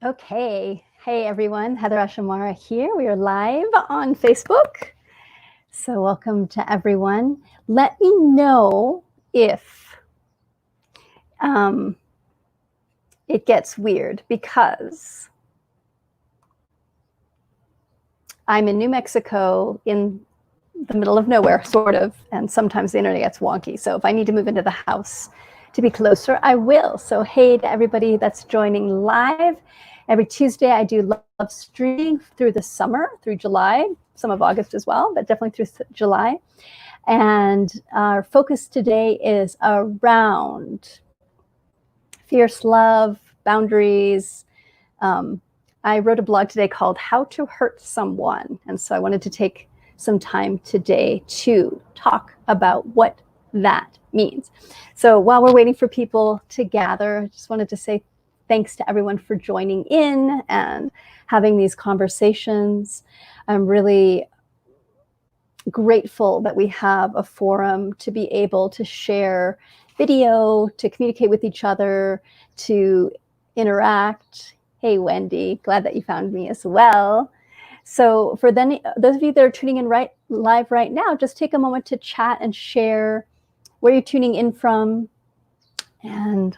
Okay. Hey everyone, HeatherAsh here. We are live on Facebook. So welcome to everyone. Let me know if it gets weird because I'm in New Mexico in the middle of nowhere, sort of, and sometimes the internet gets wonky. So if I need to move into the house to be closer, I will. So hey to everybody that's joining live. Every Tuesday I do love streaming through the summer, through July, some of August as well, but definitely through July. And our focus today is around fierce love, boundaries. I wrote a blog today called How to Hurt Someone. And so I wanted to take some time today to talk about what that means. So while we're waiting for people to gather, I just wanted to say thanks to everyone for joining in and having these conversations. I'm really grateful that we have a forum to be able to share video, to communicate with each other, to interact. Hey, Wendy, glad that you found me as well. So for those of you that are tuning in live right now, just take a moment to chat and share where you're tuning in from. And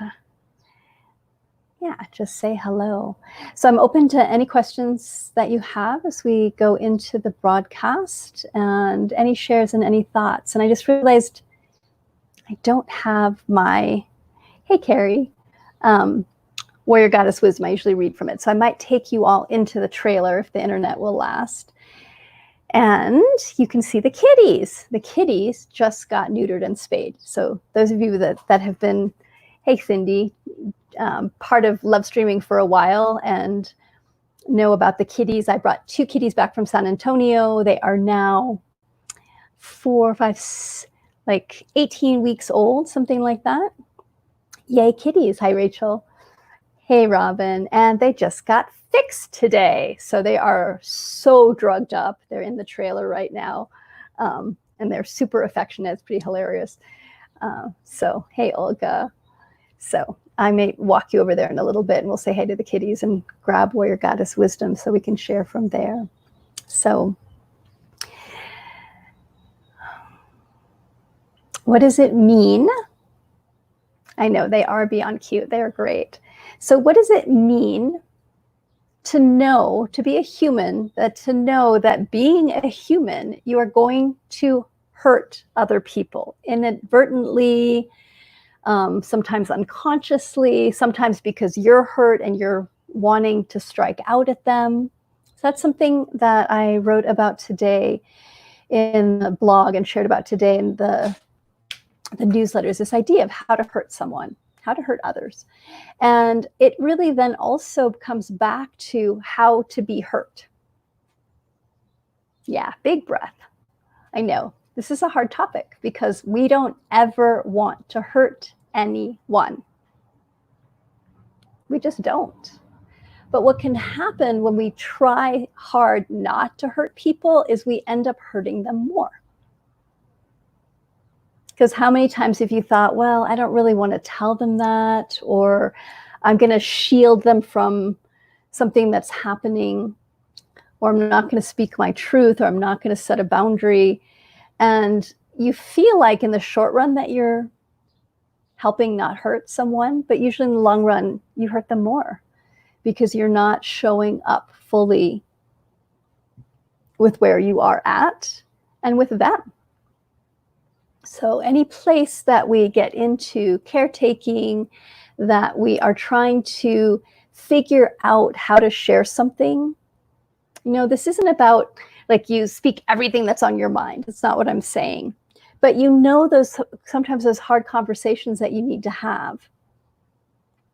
yeah, just say hello. So I'm open to any questions that you have as we go into the broadcast and any shares and any thoughts. And I just realized I don't have my, hey, Carrie, Warrior Goddess Wisdom. I usually read from it. So I might take you all into the trailer if the internet will last. And you can see the kitties. The kitties just got neutered and spayed. So those of you that have been, hey, Cindy, part of love streaming for a while and know about the kitties. I brought 2 kitties back from San Antonio. They are now 4, 5, like 18 weeks old, something like that. Yay, kitties. Hi, Rachel. Hey, Robin. And they just got fixed today. So they are so drugged up. They're in the trailer right now. And they're super affectionate. It's pretty hilarious. So, hey, Olga. So I may walk you over there in a little bit and we'll say hey to the kitties and grab Warrior Goddess Wisdom so we can share from there. So what does it mean? I know they are beyond cute. They are great. So what does it mean to know, to be a human, to know that being a human, you are going to hurt other people inadvertently, sometimes unconsciously, sometimes because you're hurt and you're wanting to strike out at them. So that's something that I wrote about today in the blog and shared about today in the newsletters, this idea of how to hurt someone, how to hurt others. And it really then also comes back to how to be hurt. Yeah, big breath. I know this is a hard topic because we don't ever want to hurt anyone. We just don't. But what can happen when we try hard not to hurt people is we end up hurting them more. Because how many times have you thought, well, I don't really want to tell them that, or I'm going to shield them from something that's happening, or I'm not going to speak my truth, or I'm not going to set a boundary. And you feel like in the short run that you're helping not hurt someone, but usually in the long run, you hurt them more because you're not showing up fully with where you are at and with them. So any place that we get into caretaking, that we are trying to figure out how to share something, this isn't about like you speak everything that's on your mind. That's not what I'm saying. But sometimes those hard conversations that you need to have.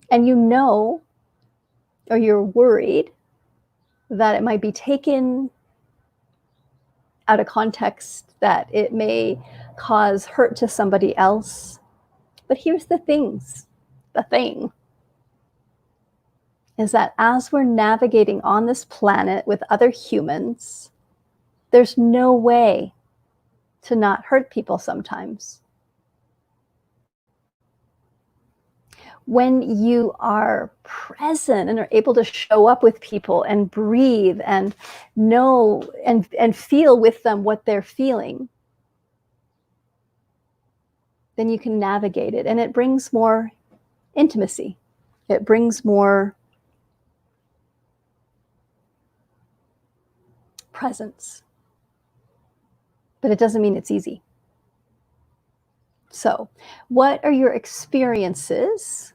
And or you're worried that it might be taken out of context, that it may cause hurt to somebody else. But here's the thing is that as we're navigating on this planet with other humans, there's no way to not hurt people sometimes. when you are present and are able to show up with people and breathe and know and feel with them what they're feeling, then you can navigate it. And it brings more intimacy. It brings more presence. But it doesn't mean it's easy. So, what are your experiences?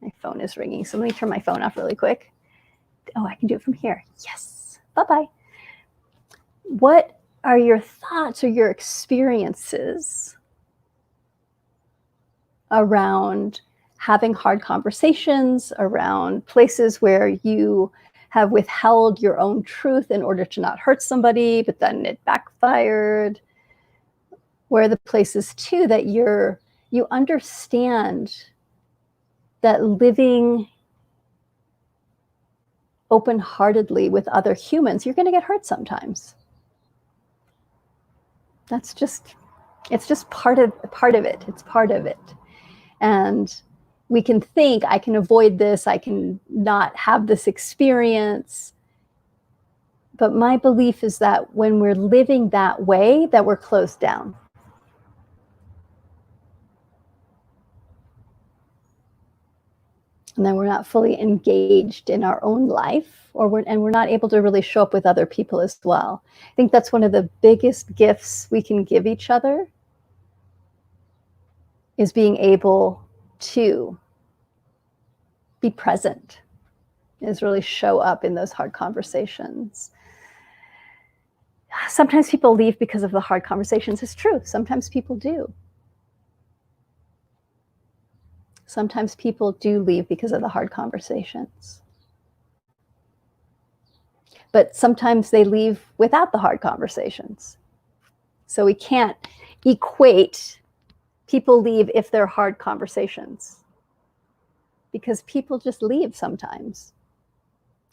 My phone is ringing, so let me turn my phone off really quick. Oh, I can do it from here. Yes. Bye-bye. What are your thoughts or your experiences around having hard conversations, around places where you have withheld your own truth in order to not hurt somebody, but then it backfired? Where are the places too that you understand that living open-heartedly with other humans, you're going to get hurt sometimes. It's just part of it. It's part of it. And we can think, I can avoid this, I can not have this experience. But my belief is that when we're living that way, that we're closed down. And then we're not fully engaged in our own life, and we're not able to really show up with other people as well. I think that's one of the biggest gifts we can give each other, is being able to be present, is really show up in those hard conversations. Sometimes people leave because of the hard conversations. It's true. Sometimes people do. Sometimes people do leave because of the hard conversations. But sometimes they leave without the hard conversations. So we can't equate people leave if they're hard conversations, because people just leave sometimes.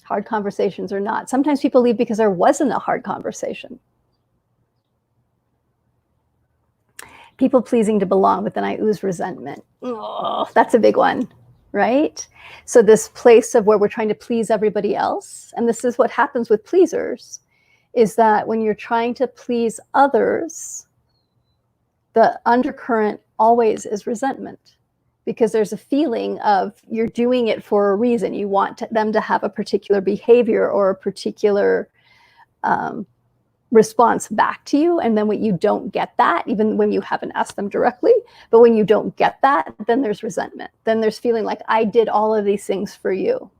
Hard conversations or not. Sometimes people leave because there wasn't a hard conversation. People pleasing to belong, but then I ooze resentment. Oh, that's a big one, right? So this place of where we're trying to please everybody else, and this is what happens with pleasers, is that when you're trying to please others, the undercurrent always is resentment, because there's a feeling of you're doing it for a reason. You want them to have a particular behavior or a particular response back to you, and then when you don't get that, even when you haven't asked them directly, but when you don't get that, then there's resentment. Then there's feeling like, I did all of these things for you.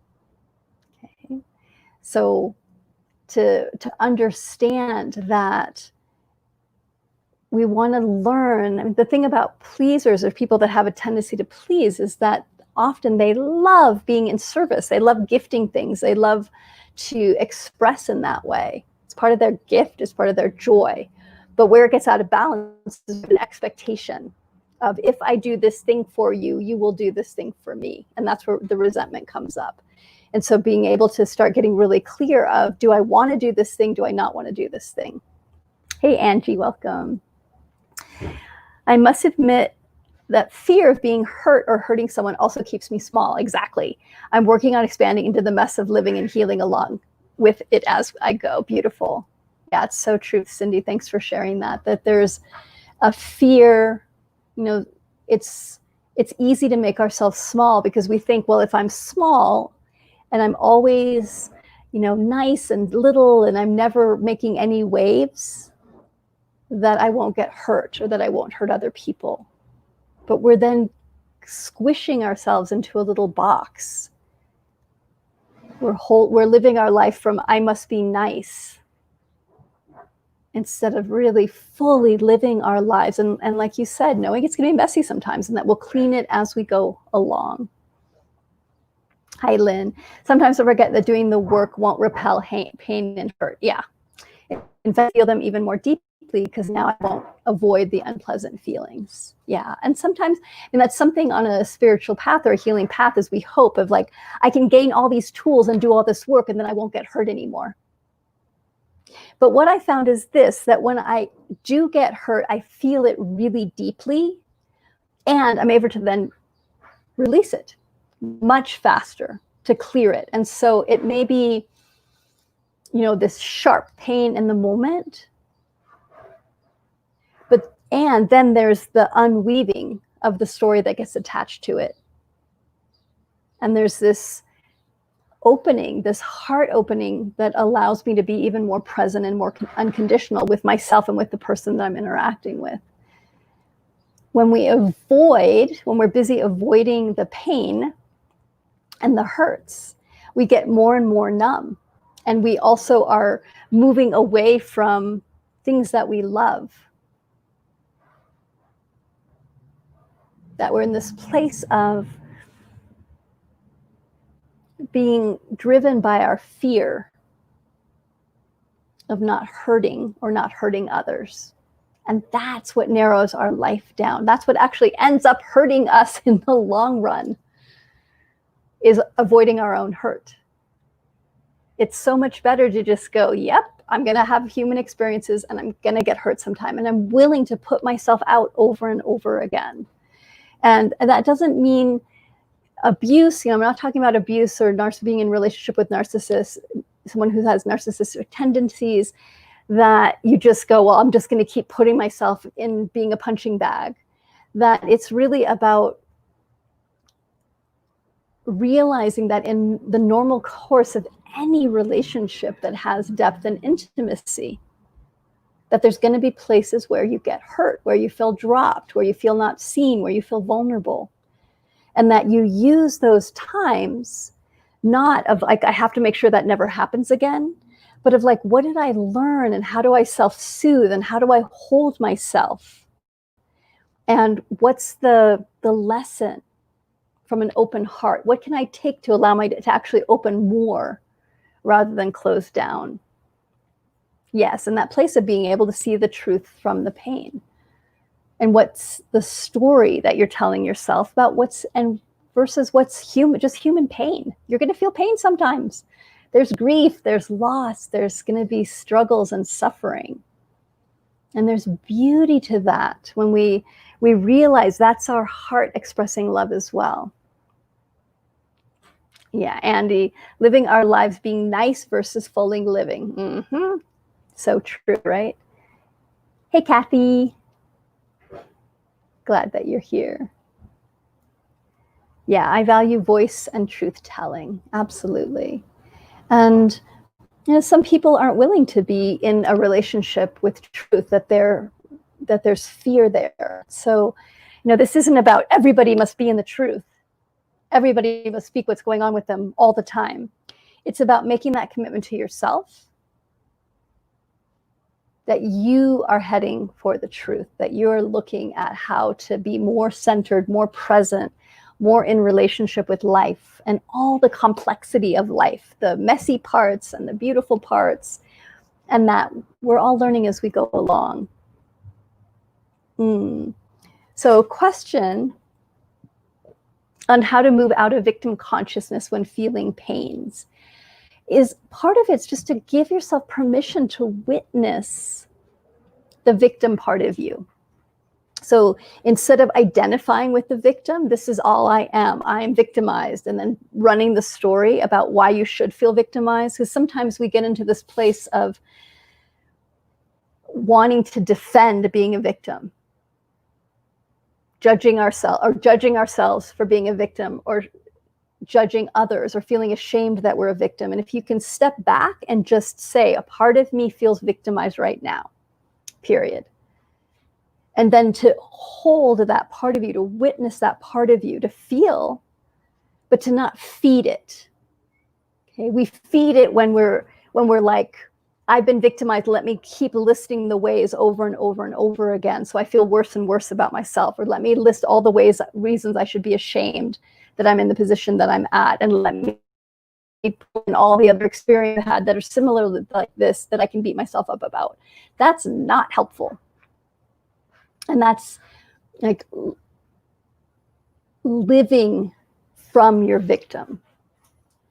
Okay. So to understand that we want to learn, I mean, the thing about pleasers, or people that have a tendency to please, is that often they love being in service. They love gifting things. They love to express in that way. It's part of their gift, it's part of their joy. But where it gets out of balance is an expectation of, if I do this thing for you, you will do this thing for me. And that's where the resentment comes up. And so being able to start getting really clear of, do I want to do this thing? Do I not want to do this thing? Hey, Angie, welcome. I must admit that fear of being hurt or hurting someone also keeps me small. Exactly. I'm working on expanding into the mess of living and healing along with it as I go. Beautiful. Yeah, it's so true, Cindy. Thanks for sharing that. That there's a fear, you know, it's easy to make ourselves small, because we think, well, if I'm small and I'm always, you know, nice and little, and I'm never making any waves, that I won't get hurt, or that I won't hurt other people. But we're then squishing ourselves into a little box. We're living our life from, I must be nice, instead of really fully living our lives. And like you said, knowing it's going to be messy sometimes, and that we'll clean it as we go along. Hi, Lynn. Sometimes I forget that doing the work won't repel pain and hurt. Yeah. In fact, feel them even more deeply, because now I won't avoid the unpleasant feelings. Yeah. And sometimes, and that's something on a spiritual path or a healing path, is we hope of, like, I can gain all these tools and do all this work, and then I won't get hurt anymore. But what I found is this, that when I do get hurt, I feel it really deeply, and I'm able to then release it. much faster to clear it. And so it may be, you know, this sharp pain in the moment, and then there's the unweaving of the story that gets attached to it. And there's this opening, this heart opening that allows me to be even more present and more unconditional with myself and with the person that I'm interacting with. When we're busy avoiding the pain and the hurts, we get more and more numb. And we also are moving away from things that we love. That we're in this place of being driven by our fear of not hurting or not hurting others. And that's what narrows our life down. That's what actually ends up hurting us in the long run, is avoiding our own hurt. It's so much better to just go, yep, I'm going to have human experiences and I'm going to get hurt sometime. And I'm willing to put myself out over and over again. And that doesn't mean abuse. You know, I'm not talking about abuse or being in relationship with narcissists, someone who has narcissistic tendencies, that you just go, well, I'm just going to keep putting myself in being a punching bag. That it's really about realizing that in the normal course of any relationship that has depth and intimacy, that there's going to be places where you get hurt, where you feel dropped, where you feel not seen, where you feel vulnerable. And that you use those times, not of like, I have to make sure that never happens again, but of like, what did I learn and how do I self-soothe and how do I hold myself? And what's the lesson from an open heart? What can I take to allow me to actually open more rather than close down? Yes, and that place of being able to see the truth from the pain. And what's the story that you're telling yourself about versus what's just human pain. You're going to feel pain sometimes. There's grief, there's loss, there's going to be struggles and suffering. And there's beauty to that when we realize that's our heart expressing love as well. Yeah, Andy, living our lives being nice versus fully living. Mm-hmm. So true, right? Hey, Kathy. Glad that you're here. Yeah, I value voice and truth telling. Absolutely. And you know, some people aren't willing to be in a relationship with truth, that there's fear there. So, you know, this isn't about everybody must be in the truth. Everybody must speak what's going on with them all the time. It's about making that commitment to yourself, that you are heading for the truth, that you're looking at how to be more centered, more present, more in relationship with life and all the complexity of life, the messy parts and the beautiful parts, and that we're all learning as we go along. So, question on how to move out of victim consciousness when feeling pains is part of it's just to give yourself permission to witness the victim part of you. So instead of identifying with the victim, this is all I am victimized, and then running the story about why you should feel victimized, because sometimes we get into this place of wanting to defend being a victim, judging ourselves for being a victim, or judging others, or feeling ashamed that we're a victim. And if you can step back and just say, a part of me feels victimized right now, period. And then to hold that part of you, to witness that part of you, to feel, but to not feed it. Okay, we feed it when we're like, I've been victimized, let me keep listing the ways over and over and over again, so I feel worse and worse about myself. Or let me list all the reasons I should be ashamed that I'm in the position that I'm at, and let me put in all the other experiences I had that are similar like this that I can beat myself up about. That's not helpful. And that's like living from your victim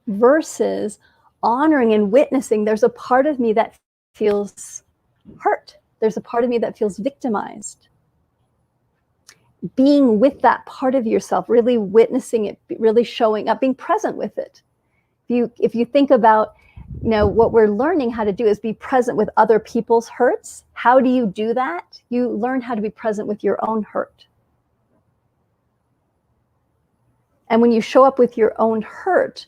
versus honoring and witnessing, there's a part of me that feels hurt. There's a part of me that feels victimized. being with that part of yourself, really witnessing it, really showing up, being present with it. If you think about, what we're learning how to do is be present with other people's hurts. How do you do that? You learn how to be present with your own hurt. And when you show up with your own hurt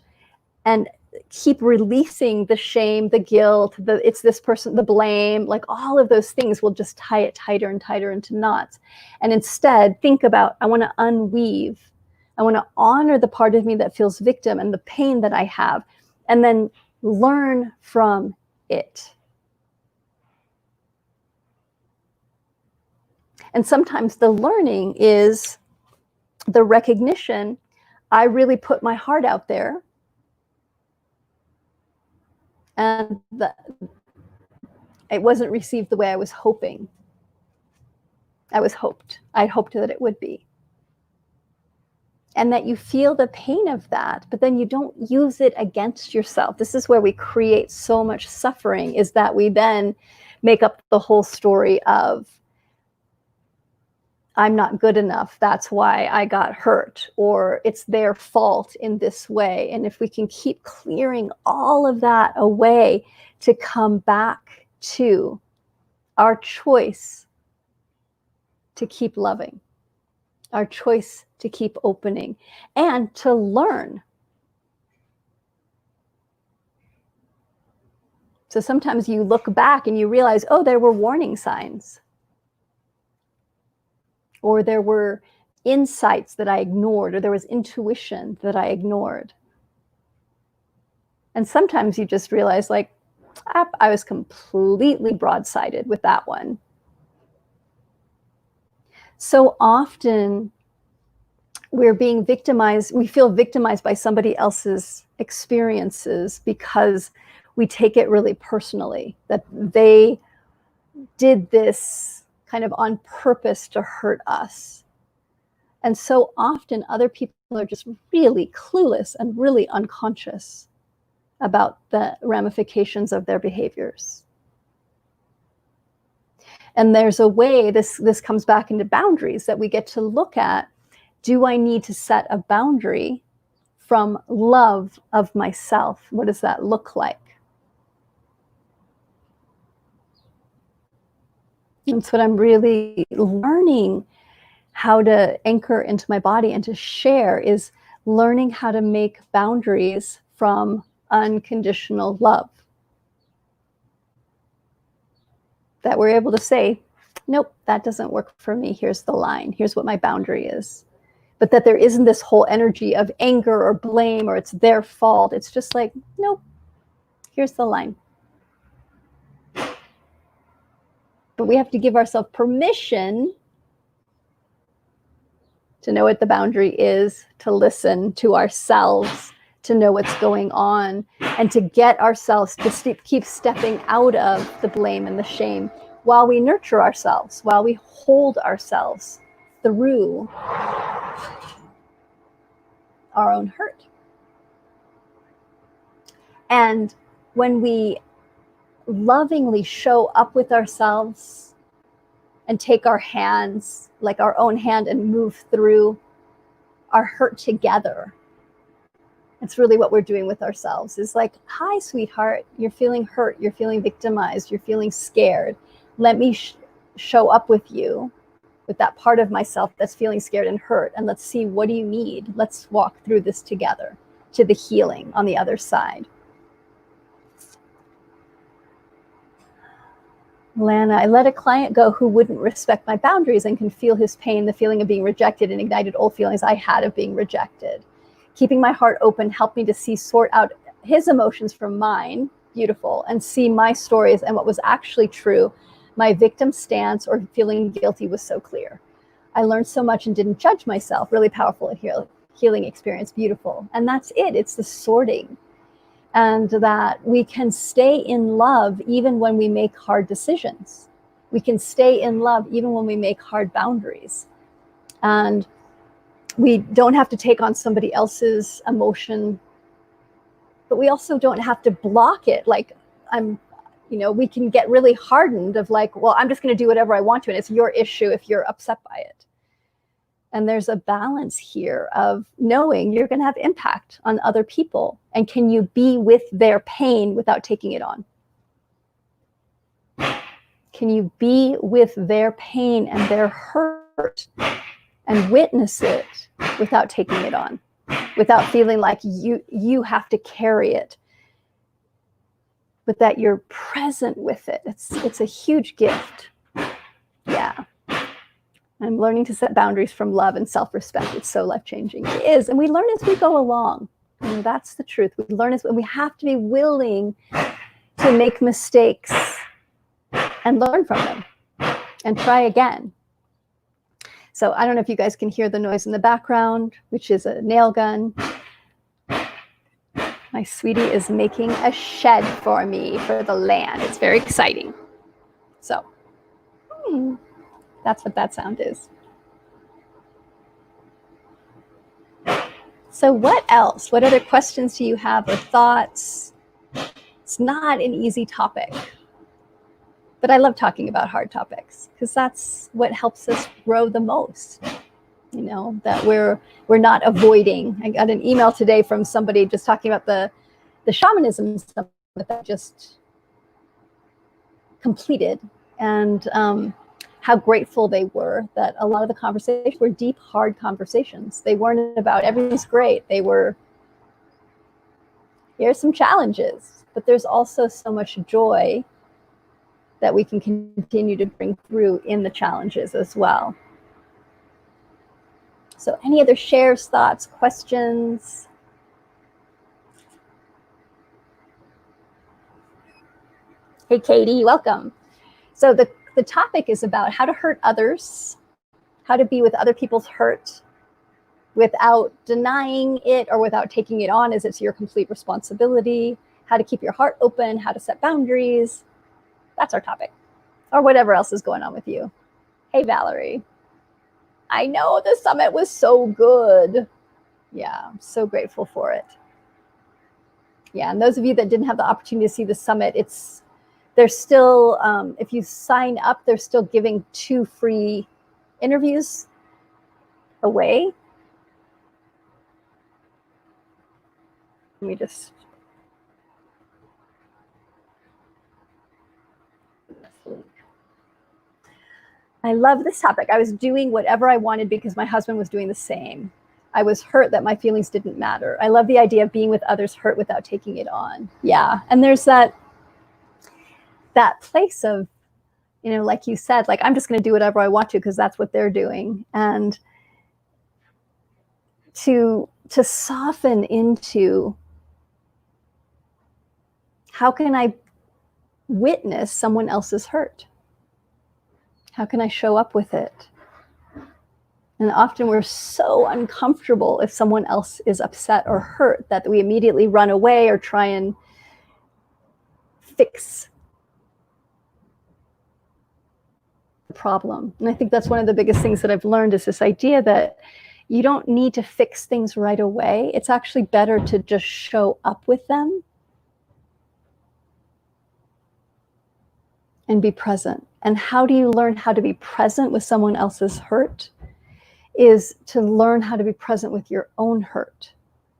and keep releasing the shame, the guilt, it's this person, the blame, like all of those things will just tie it tighter and tighter into knots. And instead, think about, I want to unweave. I want to honor the part of me that feels victim and the pain that I have, and then learn from it. And sometimes the learning is the recognition, I really put my heart out there, and it wasn't received the way I was hoping. I'd hoped that it would be. And that you feel the pain of that, but then you don't use it against yourself. This is where we create so much suffering, is that we then make up the whole story of, I'm not good enough, that's why I got hurt, or it's their fault in this way. And if we can keep clearing all of that away to come back to our choice to keep loving, our choice to keep opening, and to learn. So sometimes you look back and you realize, oh, there were warning signs, or there were insights that I ignored, or there was intuition that I ignored. And sometimes you just realize, like, I was completely broadsided with that one. So often we're being victimized, we feel victimized by somebody else's experiences because we take it really personally, that they did this kind of on purpose to hurt us. And so often other people are just really clueless and really unconscious about the ramifications of their behaviors. And there's a way, this comes back into boundaries, that we get to look at, do I need to set a boundary from love of myself? What does that look like? That's what I'm really learning how to anchor into my body and to share, is learning how to make boundaries from unconditional love. That we're able to say, nope, that doesn't work for me. Here's the line. Here's what my boundary is. But that there isn't this whole energy of anger or blame or it's their fault. It's just like, nope, here's the line. But we have to give ourselves permission to know what the boundary is, to listen to ourselves, to know what's going on, and to get ourselves to keep stepping out of the blame and the shame while we nurture ourselves, while we hold ourselves through our own hurt. And when we lovingly show up with ourselves and take our hands, like our own hand, and move through our hurt together, it's really what we're doing with ourselves, is like, hi, sweetheart, you're feeling hurt, you're feeling victimized, you're feeling scared. Let me show up with you, with that part of myself that's feeling scared and hurt, and let's see, what do you need? Let's walk through this together to the healing on the other side. Lana, I let a client go who wouldn't respect my boundaries and can feel his pain, the feeling of being rejected, and ignited old feelings I had of being rejected. Keeping my heart open helped me to sort out his emotions from mine, beautiful, and see my stories and what was actually true. My victim stance or feeling guilty was so clear. I learned so much and didn't judge myself. Really powerful and healing experience, beautiful. And that's it, it's the sorting. And that we can stay in love even when we make hard decisions. We can stay in love even when we make hard boundaries. And we don't have to take on somebody else's emotion, but we also don't have to block it. Like, we can get really hardened of like, well, I'm just going to do whatever I want to, and it's your issue if you're upset by it. And there's a balance here of knowing you're going to have impact on other people. And can you be with their pain without taking it on? Can you be with their pain and their hurt and witness it without taking it on? Without feeling like you have to carry it, but that you're present with it. It's a huge gift. Yeah. I'm learning to set boundaries from love and self-respect. It's so life-changing. It is. And we learn as we go along. You know, that's the truth. We learn as we have to be willing to make mistakes and learn from them and try again. So I don't know if you guys can hear the noise in the background, which is a nail gun. My sweetie is making a shed for me for the land. It's very exciting. So that's what that sound is. So what else? What other questions do you have or thoughts? It's not an easy topic, but I love talking about hard topics because that's what helps us grow the most. You know, that we're not avoiding. I got an email today from somebody just talking about the shamanism stuff that I just completed, and how grateful they were that a lot of the conversations were deep, hard conversations. They weren't about everything's great. They were, here's some challenges, but there's also so much joy that we can continue to bring through in the challenges as well. So any other shares, thoughts, questions? Hey, Katie, welcome. So the topic is about how to hurt others, how to be with other people's hurt without denying it or without taking it on as it's your complete responsibility, how to keep your heart open, how to set boundaries. That's our topic, or whatever else is going on with you. Hey, Valerie. I know the summit was so good. Yeah, I'm so grateful for it. Yeah, and those of you that didn't have the opportunity to see the summit, they're still, if you sign up, they're still giving 2 free interviews away. Let me just. I love this topic. I was doing whatever I wanted because my husband was doing the same. I was hurt that my feelings didn't matter. I love the idea of being with others hurt without taking it on. Yeah, and there's that place of, you know, like you said, like, I'm just going to do whatever I want to because that's what they're doing. And to soften into, how can I witness someone else's hurt? How can I show up with it? And often we're so uncomfortable if someone else is upset or hurt that we immediately run away or try and fix the problem. And I think that's one of the biggest things that I've learned is this idea that you don't need to fix things right away. It's actually better to just show up with them and be present. And how do you learn how to be present with someone else's hurt? Is to learn how to be present with your own hurt,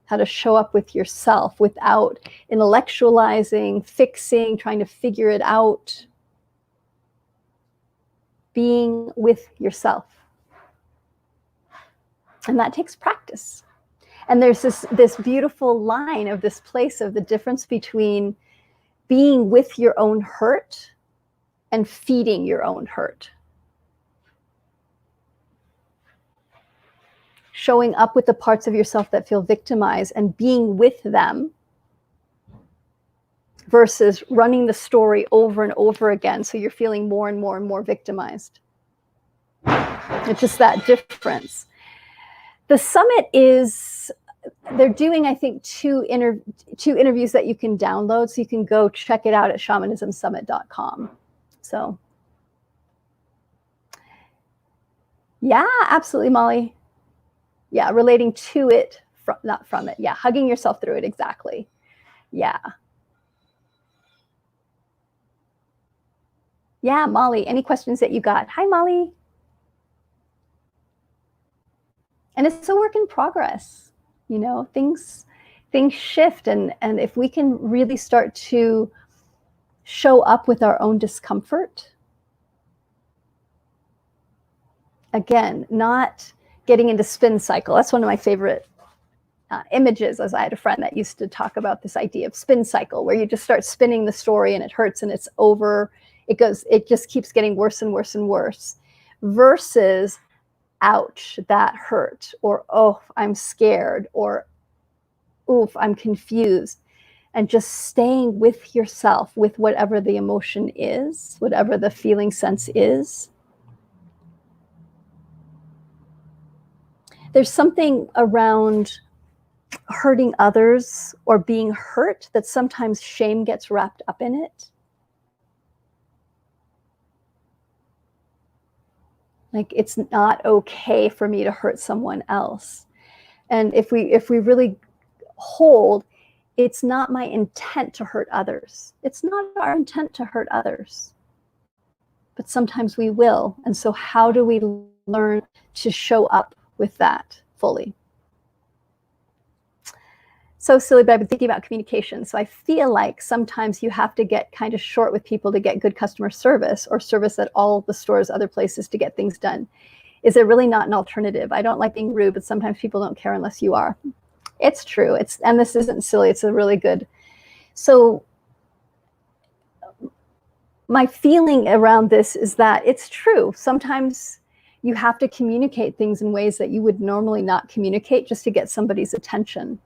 how to show up with yourself without intellectualizing, fixing, trying to figure it out. Being with yourself. And that takes practice. And there's this beautiful line of this place of the difference between being with your own hurt and feeding your own hurt. Showing up with the parts of yourself that feel victimized and being with them versus running the story over and over again so you're feeling more and more and more victimized. It's just that difference. The summit is, they're doing, I think, two interviews that you can download, so you can go check it out at shamanismsummit.com. So, yeah, absolutely, Molly. Yeah, relating to it, not from it. Yeah, hugging yourself through it, exactly. Yeah. Yeah, Molly, any questions that you got? Hi, Molly. And it's a work in progress. You know, things shift, and if we can really start to show up with our own discomfort, again, not getting into spin cycle. That's one of my favorite images, as I had a friend that used to talk about this idea of spin cycle, where you just start spinning the story and it hurts and it's over. It just keeps getting worse and worse and worse, versus, ouch, that hurt, or oh, I'm scared, or oof, I'm confused. And just staying with yourself, with whatever the emotion is, whatever the feeling sense is. There's something around hurting others or being hurt that sometimes shame gets wrapped up in it. Like, it's not okay for me to hurt someone else. And if we really hold, it's not my intent to hurt others. It's not our intent to hurt others. But sometimes we will. And so how do we learn to show up with that fully? So silly, but I've been thinking about communication. So I feel like sometimes you have to get kind of short with people to get good customer service, or service at all the stores, other places, to get things done. Is there really not an alternative? I don't like being rude, but sometimes people don't care unless you are. It's true. And this isn't silly. It's a really good. So my feeling around this is that it's true. Sometimes you have to communicate things in ways that you would normally not communicate, just to get somebody's attention.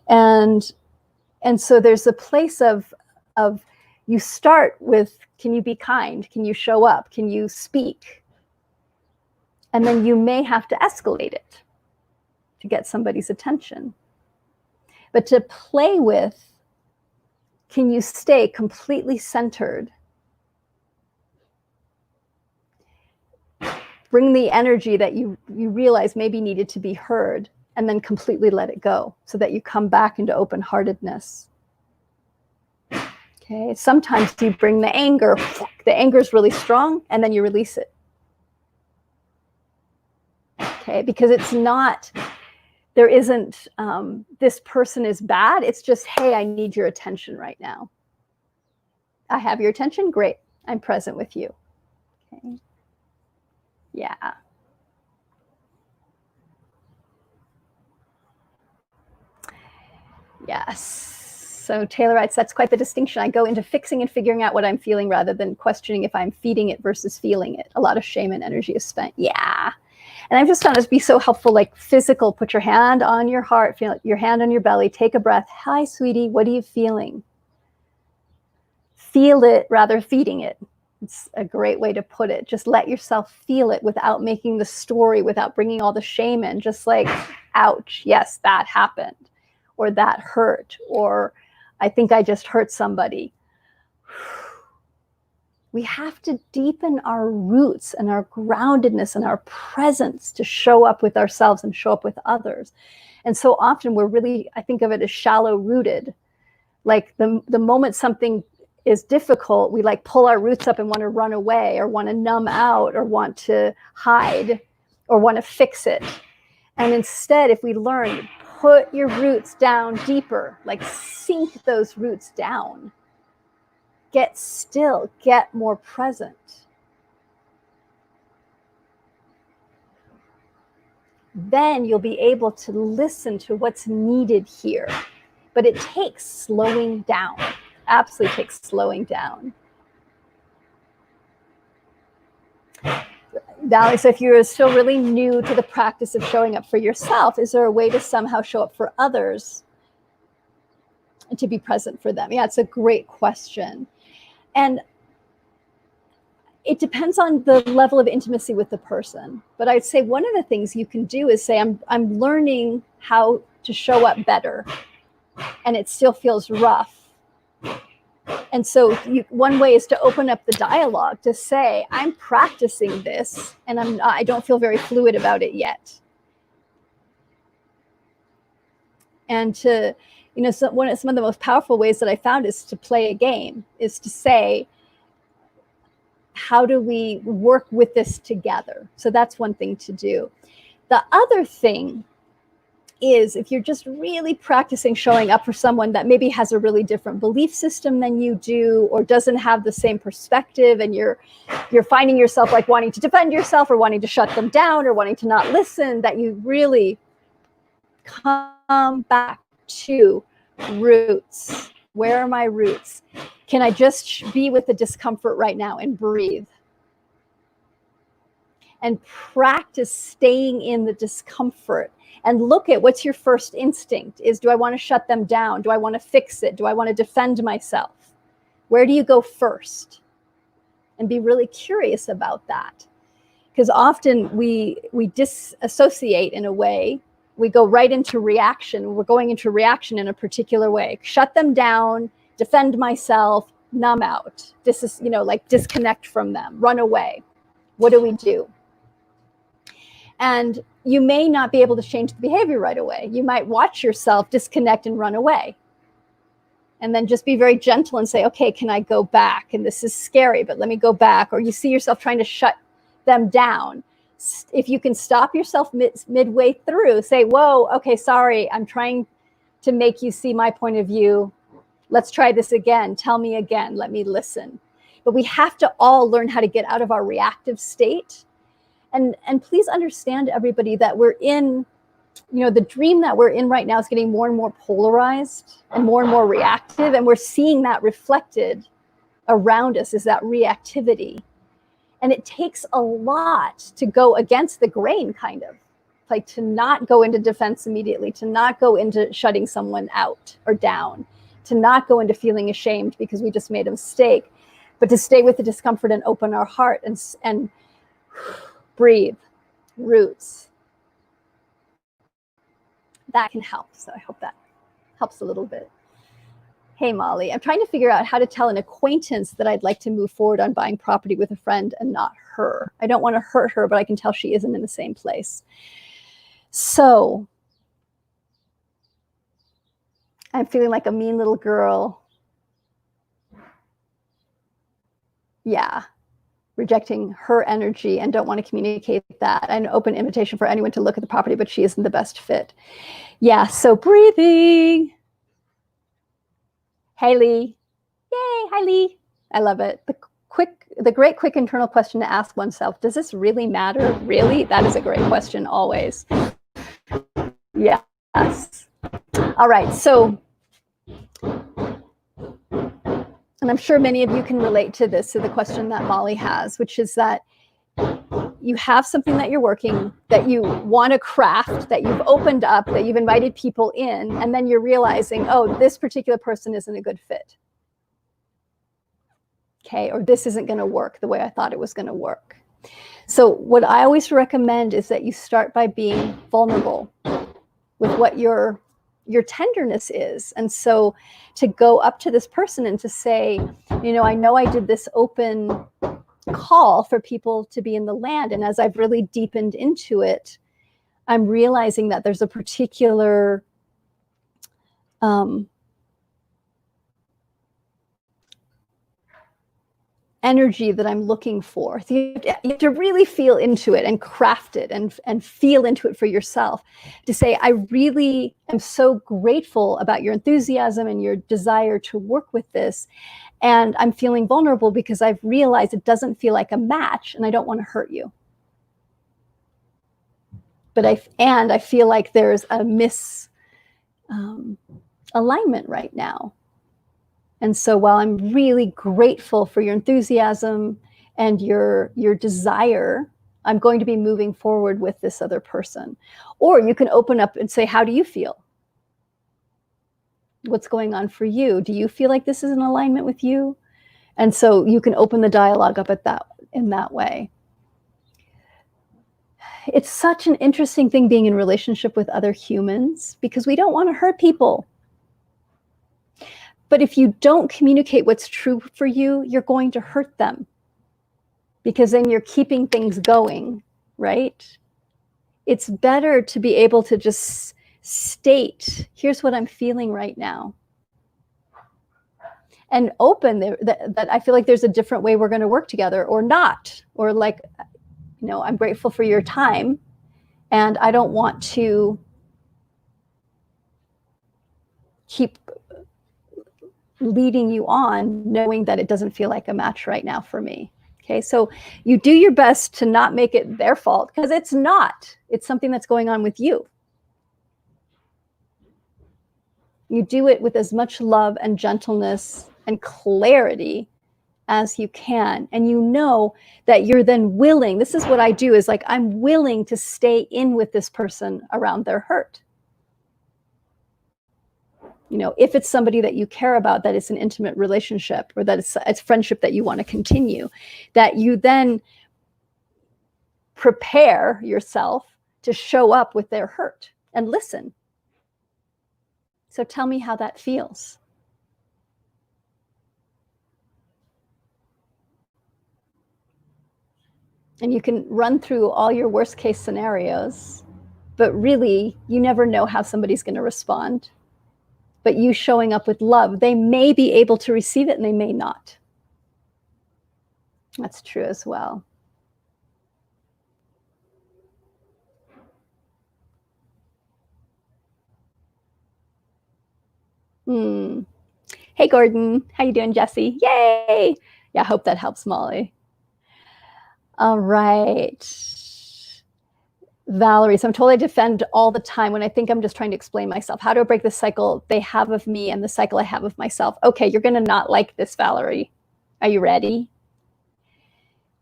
And so there's a place of you start with, can you be kind? Can you show up? Can you speak? And then you may have to escalate it to get somebody's attention. But to play with, can you stay completely centered? Bring the energy that you realize maybe needed to be heard, and then completely let it go, so that you come back into open-heartedness. Okay, sometimes you bring the anger. The anger is really strong, and then you release it. Okay, because it's not, there isn't, this person is bad. It's just, hey, I need your attention right now. I have your attention. Great. I'm present with you. Okay. Yeah. Yes. So Taylor writes, that's quite the distinction. I go into fixing and figuring out what I'm feeling rather than questioning if I'm feeding it versus feeling it. A lot of shame and energy is spent. Yeah. And I've just found it to be so helpful, like physical. Put your hand on your heart, feel your hand on your belly, take a breath. Hi, sweetie, what are you feeling? Feel it rather feeding it. It's a great way to put it. Just let yourself feel it without making the story, without bringing all the shame in. Just like, ouch, yes, that happened, or that hurt, or I think I just hurt somebody. We have to deepen our roots and our groundedness and our presence to show up with ourselves and show up with others. And so often we're really, I think of it as shallow rooted. Like the moment something is difficult, we like pull our roots up and want to run away, or want to numb out, or want to hide, or want to fix it. And instead, if we learn, put your roots down deeper, like sink those roots down. Get still, get more present. Then you'll be able to listen to what's needed here. But it takes slowing down. Absolutely takes slowing down. Valerie, so if you're still really new to the practice of showing up for yourself, is there a way to somehow show up for others and to be present for them? Yeah, it's a great question. And it depends on the level of intimacy with the person. But I'd say one of the things you can do is say, I'm learning how to show up better, and it still feels rough. And so one way is to open up the dialogue to say, I'm practicing this, and I don't feel very fluid about it yet. And to, some of the most powerful ways that I found is to play a game, is to say, how do we work with this together? So that's one thing to do. The other thing is, if you're just really practicing showing up for someone that maybe has a really different belief system than you do, or doesn't have the same perspective, and you're finding yourself like wanting to defend yourself or wanting to shut them down or wanting to not listen, that you really come back to roots. Where are my roots? Can I just be with the discomfort right now and breathe? And practice staying in the discomfort and look at what's your first instinct is, do I want to shut them down? Do I want to fix it? Do I want to defend myself? Where do you go first? And be really curious about that. Because often we disassociate in a way. We go right into reaction. We're going into reaction in a particular way. Shut them down, defend myself, numb out, like disconnect from them, run away. What do? And you may not be able to change the behavior right away. You might watch yourself disconnect and run away. And then just be very gentle and say, okay, can I go back? And this is scary, but let me go back. Or you see yourself trying to shut them down. If you can stop yourself midway through, say, whoa, okay, sorry, I'm trying to make you see my point of view. Let's try this again. Tell me again. Let me listen. But we have to all learn how to get out of our reactive state. And please understand, everybody, that we're in, the dream that we're in right now is getting more and more polarized and more reactive. And we're seeing that reflected around us, is that reactivity. And it takes a lot to go against the grain, kind of, like to not go into defense immediately, to not go into shutting someone out or down, to not go into feeling ashamed because we just made a mistake, but to stay with the discomfort and open our heart and breathe, roots. That can help. So I hope that helps a little bit. Hey, Molly, I'm trying to figure out how to tell an acquaintance that I'd like to move forward on buying property with a friend and not her. I don't want to hurt her, but I can tell she isn't in the same place. So I'm feeling like a mean little girl. Yeah. Rejecting her energy and don't want to communicate that. An open invitation for anyone to look at the property, but she isn't the best fit. Yeah, so breathing. Hey, Lee. Yay, hi, Lee. I love it. The great quick internal question to ask oneself, does this really matter? Really? That is a great question always. Yes. All right, so, and I'm sure many of you can relate to this, to the question that Molly has, which is that you have something that you're working, that you want to craft, that you've opened up, that you've invited people in, and then you're realizing, oh, this particular person isn't a good fit. Okay, or this isn't going to work the way I thought it was going to work. So what I always recommend is that you start by being vulnerable with what your tenderness is. And so to go up to this person and to say, I know I did this open call for people to be in the land, and as I've really deepened into it, I'm realizing that there's a particular energy that I'm looking for. So you have to really feel into it and craft it and feel into it for yourself, to say, I really am so grateful about your enthusiasm and your desire to work with this. And I'm feeling vulnerable because I've realized it doesn't feel like a match, and I don't want to hurt you. But I feel like there's a alignment right now. And so while I'm really grateful for your enthusiasm and your desire, I'm going to be moving forward with this other person. Or you can open up and say, how do you feel? What's going on for you? Do you feel like this is in alignment with you? And so you can open the dialogue up in that way. It's such an interesting thing being in relationship with other humans, because we don't want to hurt people. But if you don't communicate what's true for you, you're going to hurt them, because then you're keeping things going, right? It's better to be able to just state, here's what I'm feeling right now. And open that I feel like there's a different way we're going to work together, or not. Or like, I'm grateful for your time, And I don't want to keep leading you on knowing that it doesn't feel like a match right now for me. Okay, so you do your best to not make it their fault, because it's not. It's something that's going on with you. You do it with as much love and gentleness and clarity as you can. And you know that you're then willing. This is what I do, is like, I'm willing to stay in with this person around their hurt. You know, if it's somebody that you care about, that it's an intimate relationship, or that it's friendship that you want to continue, that you then prepare yourself to show up with their hurt and listen. So tell me how that feels. And you can run through all your worst case scenarios, but really, you never know how somebody's going to respond. But you showing up with love, they may be able to receive it and they may not. That's true as well. Hey, Gordon. How you doing, Jesse? Yay! Yeah, I hope that helps, Molly. All right. Valerie, so I'm told I defend all the time when I think I'm just trying to explain myself. How do I break the cycle they have of me and the cycle I have of myself? Okay, you're going to not like this, Valerie. Are you ready?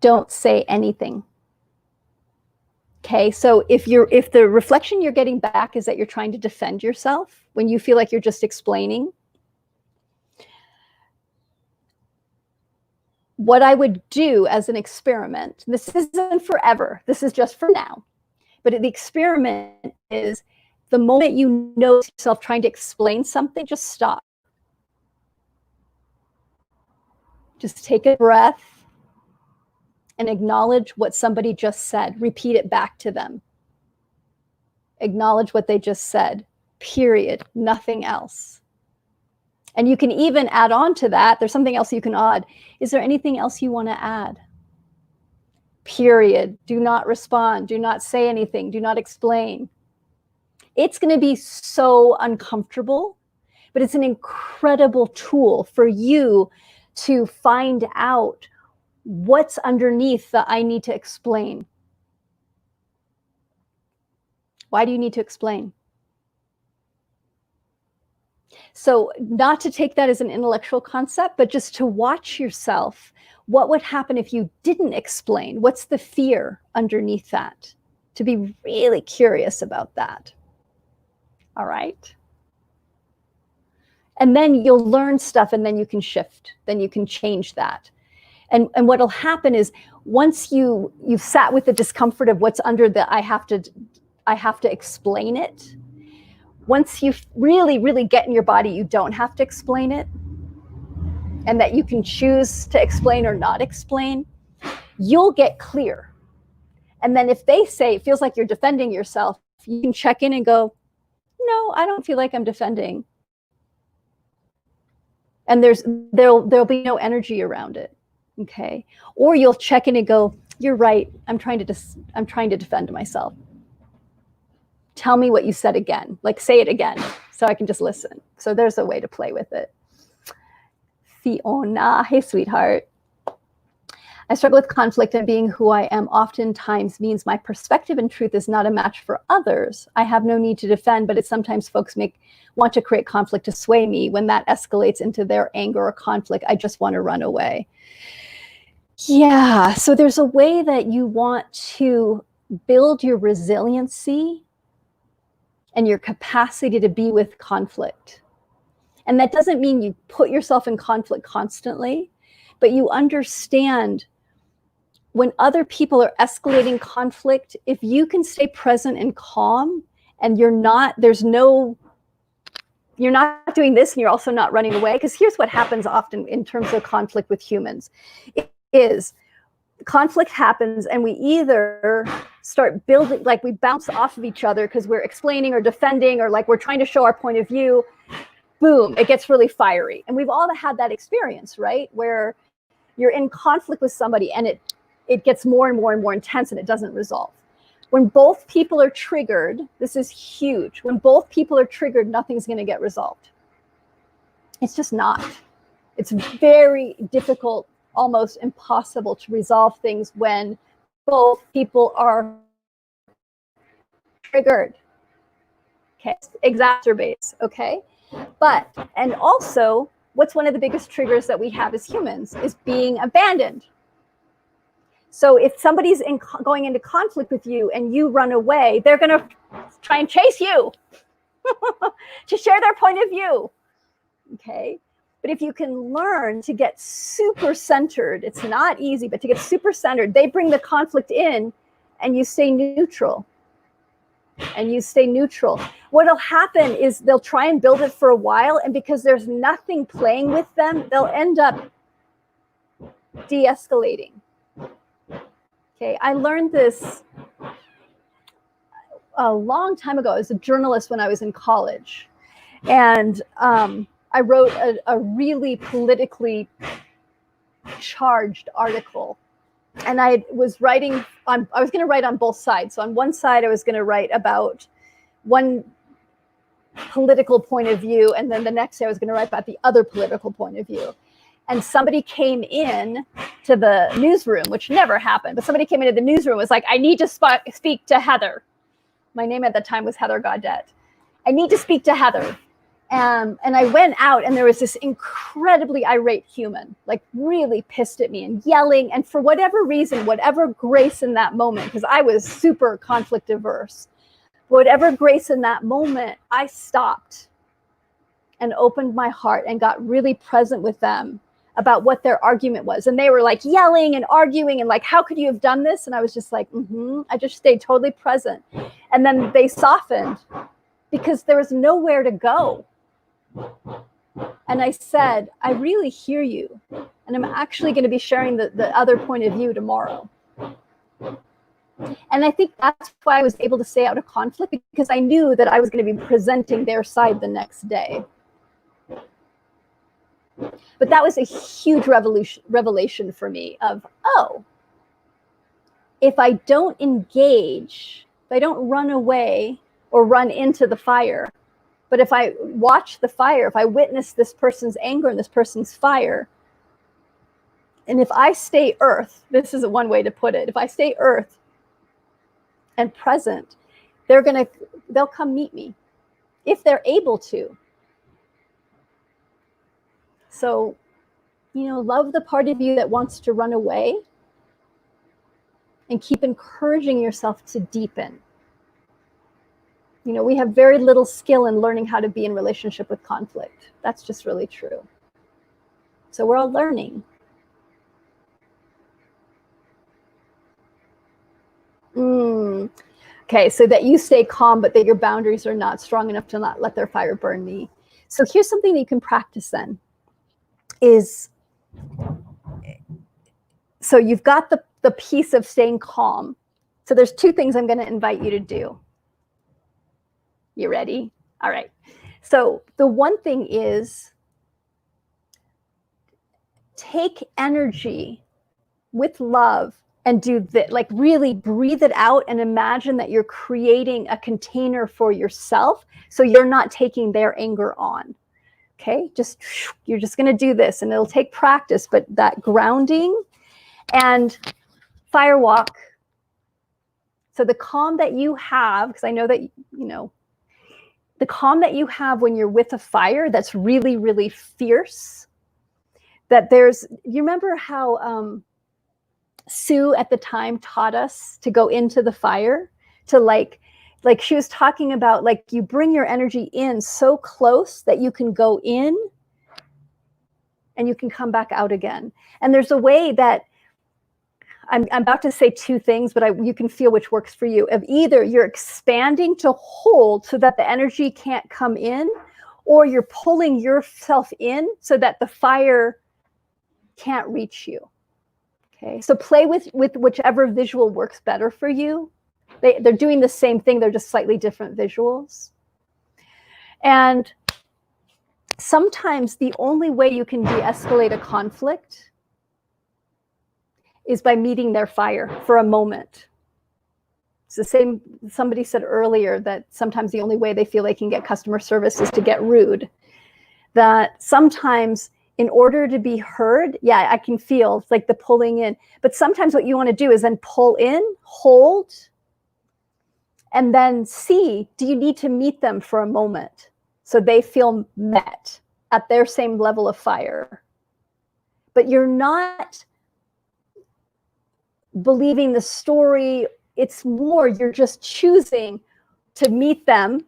Don't say anything. Okay, so if the reflection you're getting back is that you're trying to defend yourself when you feel like you're just explaining, what I would do as an experiment, this isn't forever, this is just for now, but the experiment is, the moment you notice yourself trying to explain something, just stop. Just take a breath and acknowledge what somebody just said. Repeat it back to them. Acknowledge what they just said, period, nothing else. And you can even add on to that. There's something else you can add. Is there anything else you want to add? Period. Do not respond. Do not say anything. Do not explain. It's going to be so uncomfortable, but it's an incredible tool for you to find out what's underneath the I need to explain. Why do you need to explain? So not to take that as an intellectual concept, but just to watch yourself. What would happen if you didn't explain? What's the fear underneath that? To be really curious about that. All right. And then you'll learn stuff, and then you can shift. Then you can change that. And what'll happen is, once you've sat with the discomfort of what's under the I have to explain it, once you really, really get in your body, you don't have to explain it, and that you can choose to explain or not explain, you'll get clear. And then if they say it feels like you're defending yourself, you can check in and go, no, I don't feel like I'm defending. And there'll be no energy around it. Okay. Or you'll check in and go, you're right, I'm trying to defend myself. Tell me what you said again. Like, say it again so I can just listen. So there's a way to play with it. Fiona, hey, sweetheart. I struggle with conflict, and being who I am oftentimes means my perspective and truth is not a match for others. I have no need to defend, but it's sometimes folks want to create conflict to sway me. When that escalates into their anger or conflict, I just want to run away. Yeah, so there's a way that you want to build your resiliency and your capacity to be with conflict. And that doesn't mean you put yourself in conflict constantly, but you understand when other people are escalating conflict, if you can stay present and calm, and you're not doing this, and you're also not running away. Because here's what happens often in terms of conflict with humans. Is conflict happens, and we either start building, like we bounce off of each other because we're explaining or defending, or like we're trying to show our point of view. Boom, it gets really fiery. And we've all had that experience, right? Where you're in conflict with somebody and it gets more and more and more intense, and it doesn't resolve. When both people are triggered, this is huge. When both people are triggered, nothing's going to get resolved. It's just not. It's very difficult, almost impossible to resolve things when both people are triggered. Okay, exacerbates, okay? But, and also, what's one of the biggest triggers that we have as humans is being abandoned. So if somebody's going into conflict with you and you run away, they're going to try and chase you to share their point of view, okay? But if you can learn to get super centered, it's not easy, but to get super centered, they bring the conflict in and you stay neutral. And you stay neutral. What'll happen is they'll try and build it for a while, and because there's nothing playing with them, they'll end up de-escalating. Okay, I learned this a long time ago. I was a journalist when I was in college, and I wrote a really politically charged article. And I was going to write on both sides. So on one side, I was going to write about one political point of view, and then the next day I was going to write about the other political point of view. And somebody came in to the newsroom, which never happened, but somebody came into the newsroom and was like, I need to speak to Heather. My name at the time was Heather Gaudette. I need to speak to Heather. And I went out, and there was this incredibly irate human, like really pissed at me and yelling. And for whatever reason, whatever grace in that moment, because I was super conflict averse, whatever grace in that moment, I stopped and opened my heart and got really present with them about what their argument was. And they were like yelling and arguing and like, how could you have done this? And I was just like, I just stayed totally present. And then they softened because there was nowhere to go. And I said, I really hear you. And I'm actually going to be sharing the other point of view tomorrow. And I think that's why I was able to stay out of conflict, because I knew that I was going to be presenting their side the next day. But that was a huge revelation for me of, oh, if I don't engage, if I don't run away or run into the fire, but if I watch the fire, if I witness this person's anger and this person's fire, and if I stay earth, this is one way to put it, if I stay earth and present, they'll come meet me if they're able to. So, love the part of you that wants to run away and keep encouraging yourself to deepen. We have very little skill in learning how to be in relationship with conflict. That's just really true. So we're all learning. Okay, so that you stay calm, but that your boundaries are not strong enough to not let their fire burn me. So here's something that you can practice then. So you've got the piece of staying calm. So there's two things I'm going to invite you to do. You ready? All right. So the one thing is, take energy with love and do that, like really breathe it out and imagine that you're creating a container for yourself so you're not taking their anger on. Okay, you're just going to do this, and it'll take practice, but that grounding and fire walk. So the calm that you have, because I know that, the calm that you have when you're with a fire that's really, really fierce, that you remember how Sue at the time taught us to go into the fire, to like she was talking about, like, you bring your energy in so close that you can go in and you can come back out again. And there's a way that I'm about to say two things, but you can feel which works for you. Of either you're expanding to hold so that the energy can't come in, or you're pulling yourself in so that the fire can't reach you. Okay, so play with whichever visual works better for you. They're doing the same thing, they're just slightly different visuals. And sometimes the only way you can de-escalate a conflict is by meeting their fire for a moment. It's the same, somebody said earlier that sometimes the only way they feel they can get customer service is to get rude. That sometimes in order to be heard, yeah, I can feel like the pulling in, but sometimes what you want to do is then pull in, hold, and then see, do you need to meet them for a moment so they feel met at their same level of fire? But you're not believing the story. It's more, you're just choosing to meet them,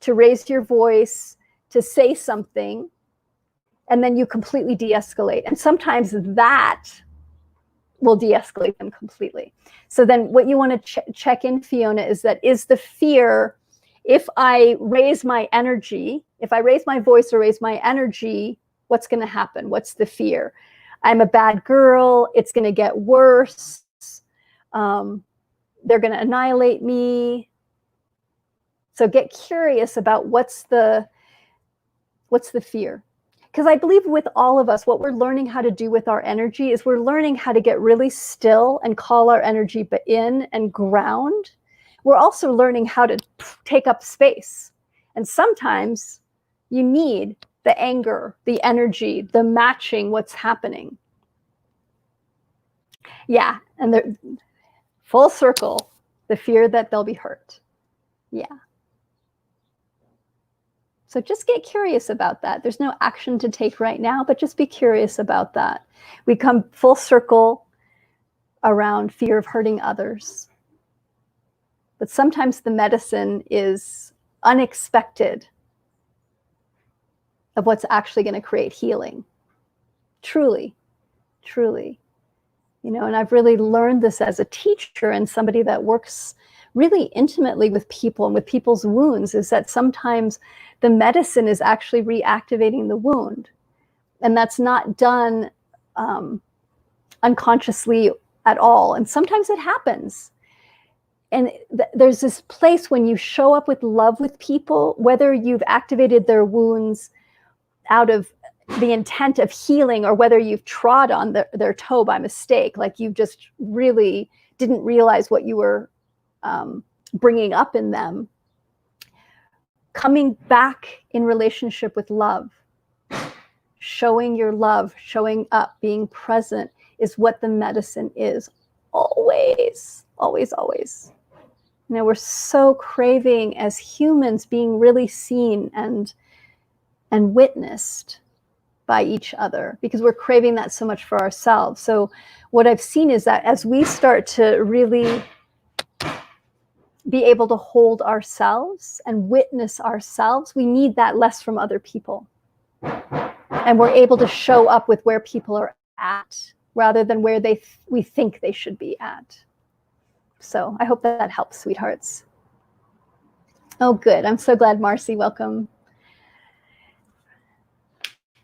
to raise your voice, to say something, and then you completely de-escalate. And sometimes that will de-escalate them completely. So then what you want to check in, Fiona, is that is the fear, if I raise my energy, if I raise my voice or raise my energy, what's going to happen? What's the fear? I'm a bad girl. It's going to get worse. They're going to annihilate me. So get curious about what's the fear. Because I believe with all of us, what we're learning how to do with our energy is we're learning how to get really still and call our energy in and ground. We're also learning how to take up space. And sometimes you need the anger, the energy, the matching what's happening. Yeah, and they're full circle, the fear that they'll be hurt. Yeah. So just get curious about that. There's no action to take right now, but just be curious about that. We come full circle around fear of hurting others. But sometimes the medicine is unexpected of what's actually going to create healing. Truly, truly. You know, and I've really learned this as a teacher and somebody that works really intimately with people and with people's wounds, is that sometimes the medicine is actually reactivating the wound. And that's not done unconsciously at all. And sometimes it happens. And there's this place when you show up with love with people, whether you've activated their wounds out of the intent of healing or whether you've trod on their toe by mistake, like you just really didn't realize what you were bringing up in them. Coming back in relationship with love, showing your love, showing up, being present is what the medicine is. Always, always, always. You know, we're so craving as humans being really seen and witnessed by each other because we're craving that so much for ourselves. So what I've seen is that as we start to really be able to hold ourselves and witness ourselves, we need that less from other people. And we're able to show up with where people are at rather than where we think they should be at. So I hope that helps, sweethearts. Oh, good. I'm so glad, Marcy. Welcome.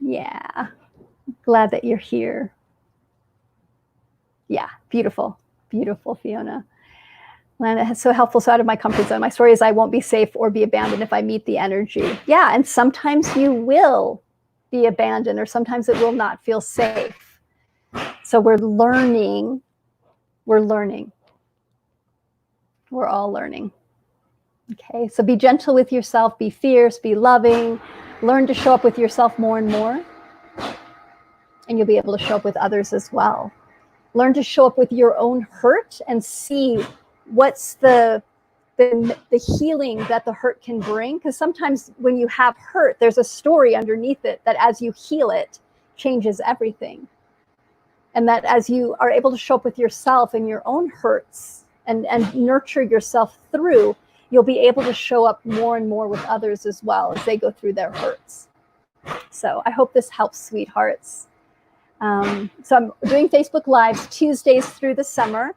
Yeah. Glad that you're here. Yeah. Beautiful. Beautiful, Fiona. And so helpful, so out of my comfort zone. My story is I won't be safe or be abandoned if I meet the energy. Yeah, and sometimes you will be abandoned or sometimes it will not feel safe. So we're learning. We're learning. We're all learning. Okay, so be gentle with yourself, be fierce, be loving, learn to show up with yourself more and more. And you'll be able to show up with others as well. Learn to show up with your own hurt and see what's the healing that the hurt can bring. Because sometimes when you have hurt, there's a story underneath it that as you heal it, changes everything. And that as you are able to show up with yourself and your own hurts and nurture yourself through, you'll be able to show up more and more with others as well as they go through their hurts. So I hope this helps, sweethearts. So I'm doing Facebook Lives Tuesdays through the summer.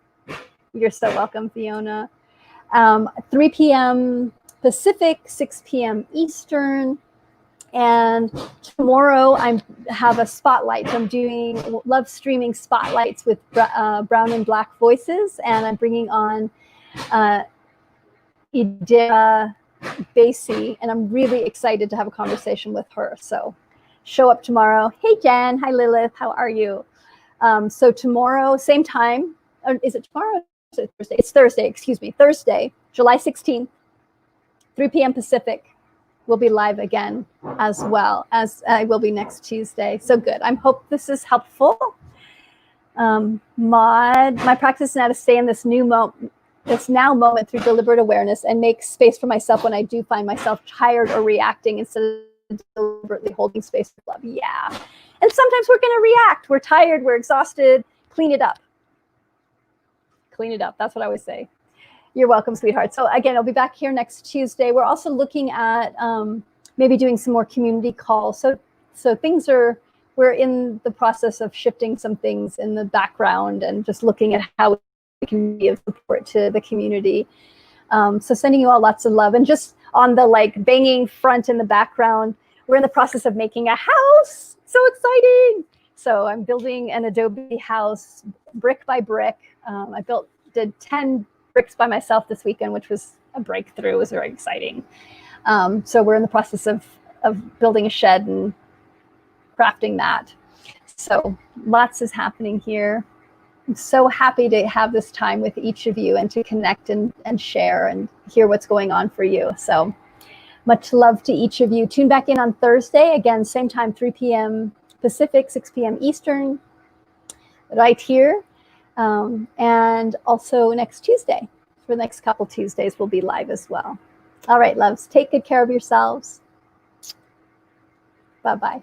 You're so welcome, Fiona. 3 p.m. Pacific, 6 p.m. Eastern. And tomorrow I have a spotlight. I'm doing love streaming spotlights with brown and black voices. And I'm bringing on Idea Basie. And I'm really excited to have a conversation with her. So show up tomorrow. Hey, Jen. Hi, Lilith. How are you? So tomorrow, same time. Is it tomorrow or Thursday. It's Thursday, excuse me. Thursday, July 16th, 3 p.m. Pacific. We'll be live again, as well as I will be next Tuesday. So good. I hope this is helpful. My practice is now to stay in this now moment through deliberate awareness and make space for myself when I do find myself tired or reacting instead of deliberately holding space for love. Yeah. And sometimes we're going to react. We're tired. We're exhausted. Clean it up. Clean it up. That's what I always say. You're welcome, sweetheart. So again, I'll be back here next Tuesday. We're also looking at maybe doing some more community calls. So things are, we're in the process of shifting some things in the background and just looking at how we can give support to the community. So sending you all lots of love. And just on the like banging front in the background, we're in the process of making a house. So exciting. So I'm building an Adobe house brick by brick. I did 10 bricks by myself this weekend, which was a breakthrough. It was very exciting. So we're in the process of building a shed and crafting that. So lots is happening here. I'm so happy to have this time with each of you and to connect and share and hear what's going on for you. So much love to each of you. Tune back in on Thursday. Again, same time, 3 p.m. Pacific, 6 p.m. Eastern, right here. And also next Tuesday. For the next couple Tuesdays, we'll be live as well. All right, loves, take good care of yourselves. Bye-bye.